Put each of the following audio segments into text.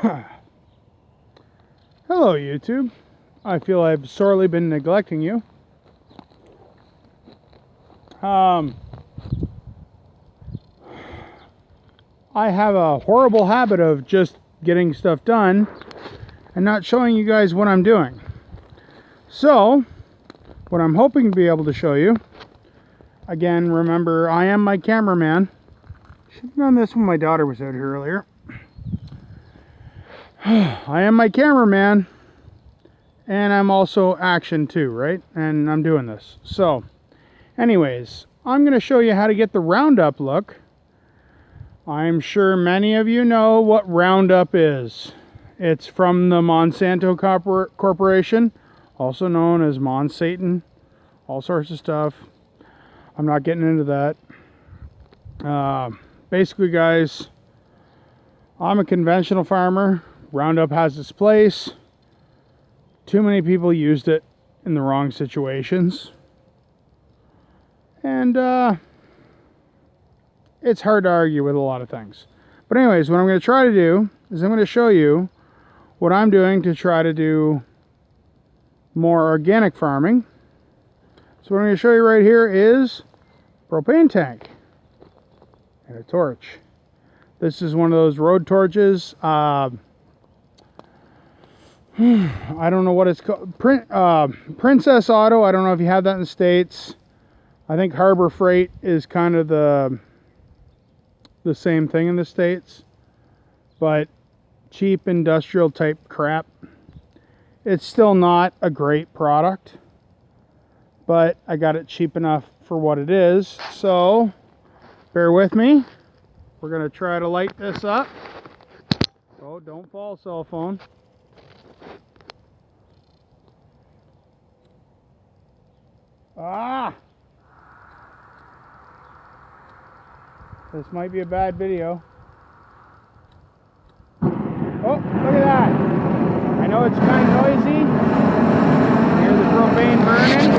Hello YouTube. I feel I've sorely been neglecting you. I have a horrible habit of just getting stuff done and not showing you guys what I'm doing. So, what I'm hoping to be able to show you, again, remember, I am my cameraman. Should have done this when my daughter was out here earlier. I am my cameraman, and I'm also action too, right? And I'm doing this. So, anyways, I'm going to show you how to get the roundup look. I'm sure many of you know what roundup is. It's from the Monsanto Corporation, also known as Monsatan, all sorts of stuff. I'm not getting into that. Basically, guys, I'm a conventional farmer. Roundup has its place. Too many people used it in the wrong situations. And it's hard to argue with a lot of things. But anyways, what I'm going to try to do is I'm going to show you what I'm doing to try to do more organic farming. So what I'm going to show you right here is a propane tank and a torch. This is one of those road torches. I don't know what it's called. Princess Auto. I don't know if you have that in the States. I think Harbor Freight is kind of the same thing in the States, but cheap industrial type crap. It's still not a great product, but I got it cheap enough for what it is. So bear with me. We're gonna try to light this up. Oh, don't fall, cell phone. Ah! This might be a bad video. Oh, look at that. I know it's kind of noisy. Hear the propane burning.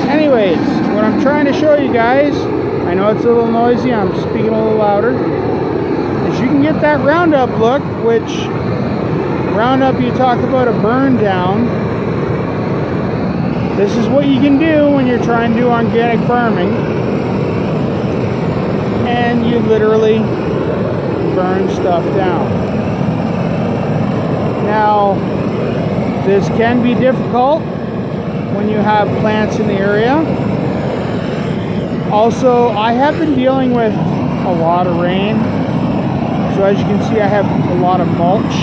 Anyways, what I'm trying to show you guys, I know it's a little noisy, I'm speaking a little louder, is you can get that roundup look, which roundup, you talk about a burn down. This is what you can do when you're trying to do organic farming, and you literally burn stuff down. Now, this can be difficult when you have plants in the area. Also, I have been dealing with a lot of rain, so as you can see, I have a lot of mulch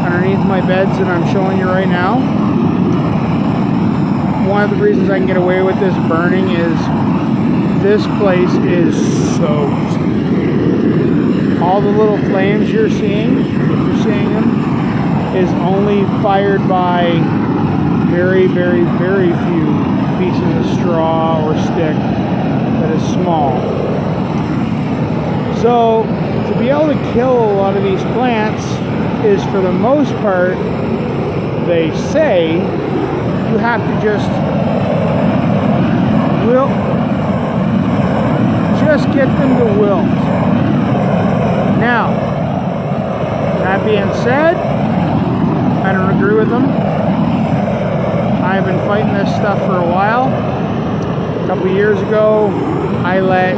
underneath my beds that I'm showing you right now. One of the reasons I can get away with this burning is this place is soaked. All the little flames you're seeing, if you're seeing them, is only fired by very, very, very few pieces of straw or stick that is small. So to be able to kill a lot of these plants is, for the most part, they say, you have to just get them to wilt. Now, that being said, I don't agree with them. I've been fighting this stuff for a while. A couple of years ago, I let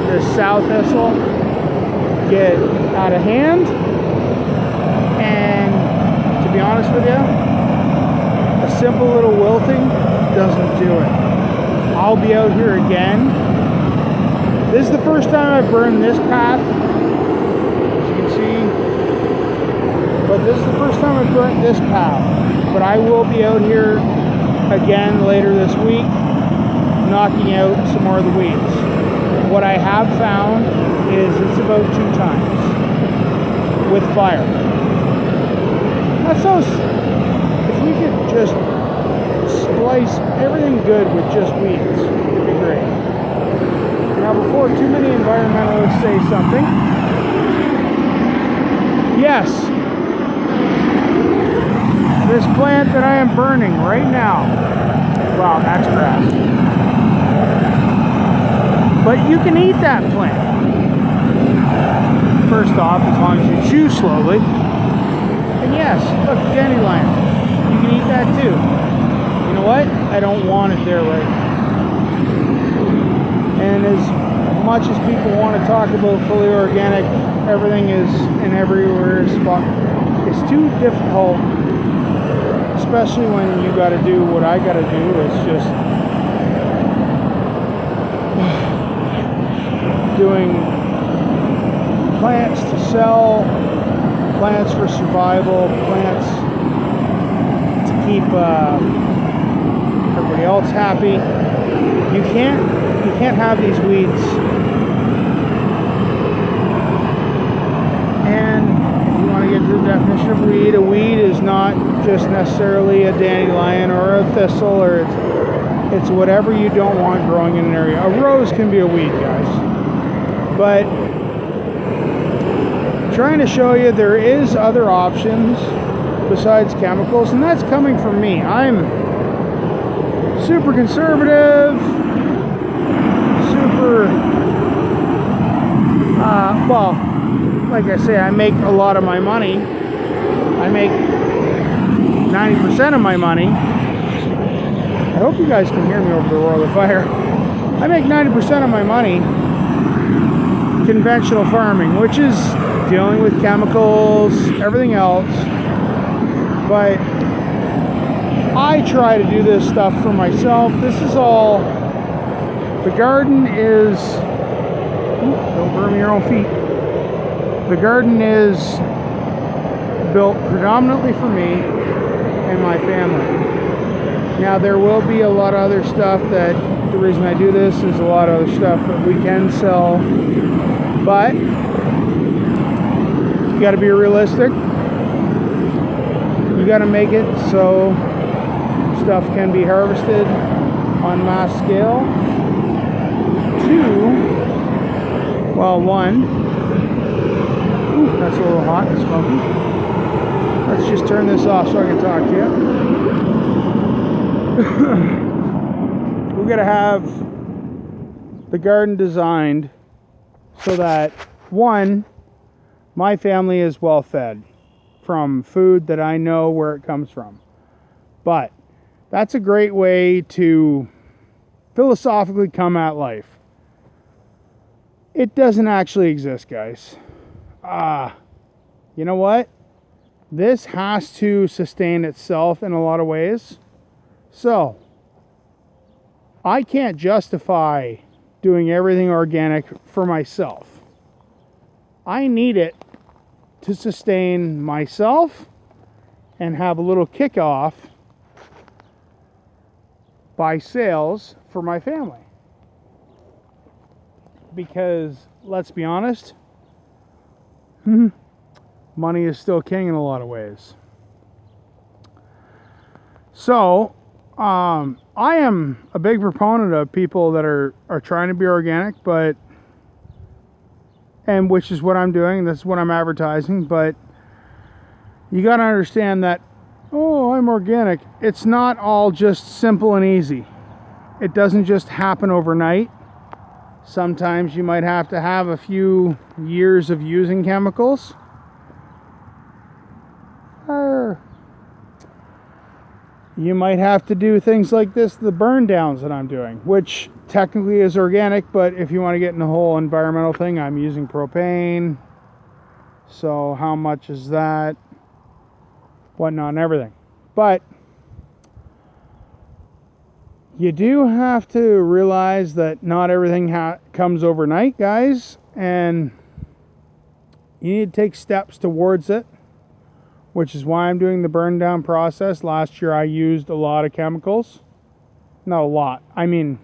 the sow thistle get out of hand, and to be honest with you, a simple little wilting doesn't do it. I'll be out here again. This is the first time I've burned this path, as you can see, but this is the first time I've burnt this path. But I will be out here again later this week, knocking out some more of the weeds. What I have found is it's about 2 times with fire. That's so. If we could just splice everything good with just weeds, it'd be great. Now, before too many environmentalists say something, yes, this plant that I am burning right now, wow, that's grass. But you can eat that plant. stop as long as you chew slowly. And yes, look, dandelion. You can eat that too. You know what? I don't want it there right now. And as much as people want to talk about fully organic, everything is in everywhere spot. It's too difficult, especially when you got to do what I got to do. It's just doing plants to sell, plants for survival, plants to keep everybody else happy. You can't have these weeds. And if you want to get to the definition of weed, a weed is not just necessarily a dandelion or a thistle, or it's whatever you don't want growing in an area. A rose can be a weed, guys. But trying to show you there is other options besides chemicals, and that's coming from me. I'm super conservative, super well, like I say, I make a lot of my money. I make 90% of my money. I hope you guys can hear me over the roar of the fire. I make 90% of my money conventional farming, which is dealing with chemicals, everything else. But I try to do this stuff for myself. This is all, the garden is, don't burn your own feet. The garden is built predominantly for me and my family. Now there will be a lot of other stuff that, the reason I do this is a lot of other stuff that we can sell, but you got to be realistic. You got to make it so stuff can be harvested on mass scale. Two, well, one, ooh, that's a little hot and smoky. Let's just turn this off so I can talk to you. We're going to have the garden designed so that, one, my family is well fed from food that I know where it comes from. But that's a great way to philosophically come at life. It doesn't actually exist, guys. You know what? This has to sustain itself in a lot of ways. So, I can't justify doing everything organic for myself. I need it to sustain myself and have a little kickoff by sales for my family. Because, let's be honest, money is still king in a lot of ways. So, I am a big proponent of people that are trying to be organic, and which is what I'm doing, this is what I'm advertising, but you got to understand that, oh, I'm organic. It's not all just simple and easy. It doesn't just happen overnight. Sometimes you might have to have a few years of using chemicals. Or you might have to do things like this, the burn downs that I'm doing, which technically is organic, but if you want to get in the whole environmental thing, I'm using propane. So how much is that? Whatnot and everything. But you do have to realize that not everything comes overnight, guys, and you need to take steps towards it, which is why I'm doing the burn down process. Last year I used a lot of chemicals. Not a lot. I mean,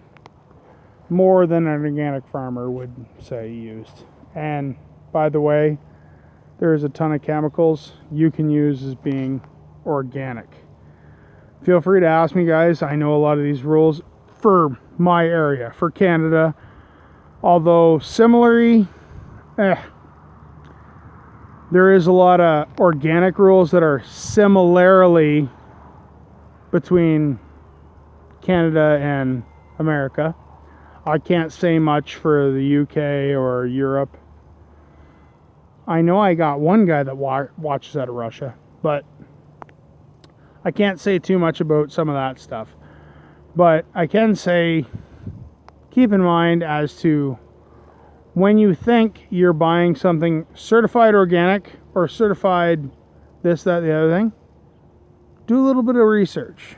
more than an organic farmer would say he used. And by the way, there's a ton of chemicals you can use as being organic. Feel free to ask me, guys. I know a lot of these rules for my area, for Canada. Although similarly, there is a lot of organic rules that are similarly between Canada and America. I can't say much for the UK or Europe. I know I got one guy that watches out of Russia, but I can't say too much about some of that stuff. But I can say, keep in mind as to when you think you're buying something certified organic or certified this, that, the other thing, do a little bit of research.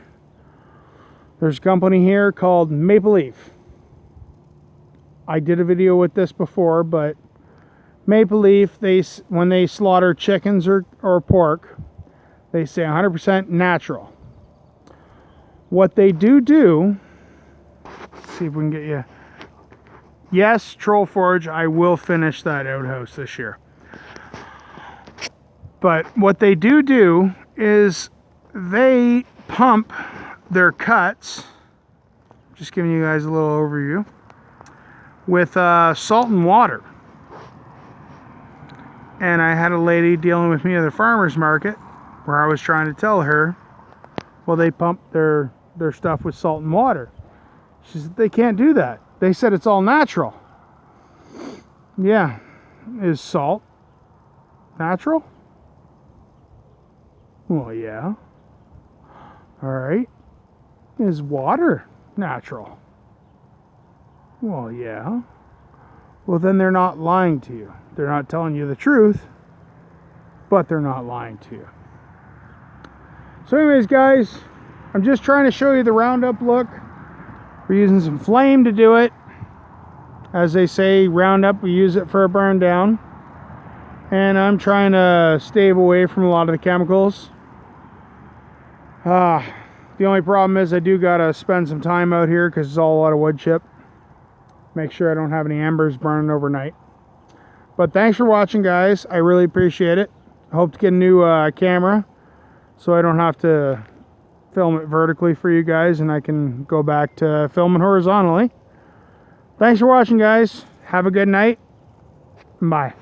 There's a company here called Maple Leaf. I did a video with this before, but Maple Leaf, when they slaughter chickens or pork, they say 100% natural. What they do, let's see if we can get you. Yes, Troll Forge, I will finish that outhouse this year. But what they do is they pump their cuts, just giving you guys a little overview, with salt and water. And I had a lady dealing with me at the farmer's market where I was trying to tell her, well, they pump their stuff with salt and water. She said, they can't do that. They said it's all natural. Yeah. Is salt natural? Well, yeah. All right. Is water natural? Well, yeah. Well, then they're not lying to you. They're not telling you the truth, but they're not lying to you. So anyways, guys, I'm just trying to show you the Roundup look. We're using some flame to do it. As they say, Roundup, we use it for a burn down. And I'm trying to stave away from a lot of the chemicals. The only problem is I do gotta spend some time out here because it's all a lot of wood chip. Make sure I don't have any embers burning overnight. But thanks for watching, guys. I really appreciate it. I hope to get a new camera so I don't have to film it vertically for you guys and I can go back to filming horizontally. Thanks for watching, guys. Have a good night. Bye.